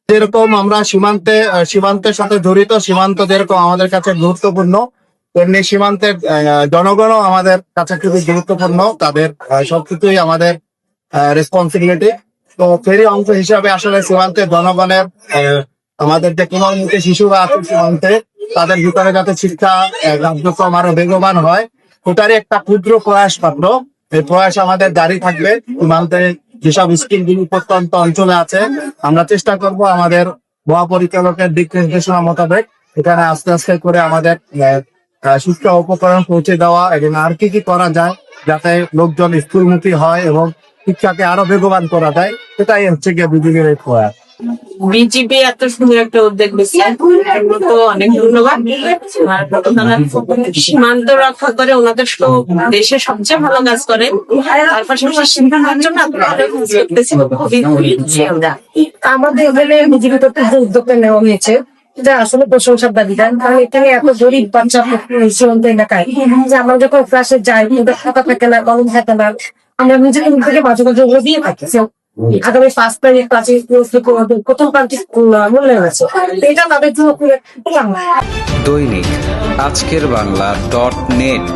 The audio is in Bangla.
যেরকম আমরা সীমান্তের সাথে জড়িত, সীমান্ত যেরকম আমাদের কাছে গুরুত্বপূর্ণ, তেমনি সীমান্তের জনগণও আমাদের কাছে খুবই গুরুত্বপূর্ণ। তাদের সবকিছুই আমাদের রেসপন্সিবিলিটি। তো ফেরি অংশ হিসাবে আসলে সীমান্তের জনগণের আমাদের যে কোমলমুখী শিশুরা আছে সীমান্তে, তাদের ভিতরে যাতে শিক্ষা কার্যক্রম আরো বেগবান হয়, ওটারই একটা ক্ষুদ্র প্রয়াস মাত্র। এই প্রয়াস আমাদের জারি থাকবে। সীমান্তে যেসব স্কিমগুলি প্রত্যন্ত অঞ্চলে আছে, আমরা চেষ্টা করব আমাদের মহাপরিচালকের দিক নির্দেশনা মোতাবেক এখানে আস্তে আস্তে করে আমাদের শিক্ষা উপকরণ পৌঁছে দেওয়া এবং আর কি কি করা যায় যাতে লোকজন স্কুলমুখী হয় এবং শিক্ষাকে আরো বেগবান করা যায়, সেটাই হচ্ছে গিয়ে বিজিবির এই প্রয়াস। বিজিবি এত সুন্দর একটা উদ্যোগ নিচ্ছে, তো অনেক ধন্যবাদ। সীমান্ত রক্ষা করে, ওনাদের তো দেশের সবচেয়ে ভালো কাজ করে। তার পাশাপাশি শিক্ষার জন্য আমাদের এখানে বিজিবি তরফে যে উদ্যোগটা নেওয়া হয়েছে এটা আসলে প্রশংসার দাবিদার। কারণ এখানে এত গরিব বাচ্চা সীমান্ত এলাকায় যে আমরা যখন ক্লাসে যাই, খাতা থাকে না, কলম থাকে না, আমরা নিজেকে থেকে মাঝে মাঝে দিয়ে থাকি। আগামী 5 তারিখ ক্লাসে প্রথম প্রান্তিক মূল্যায়ন আছে, এটা তাদের জন্য দৈনিক আজকের বাংলা .net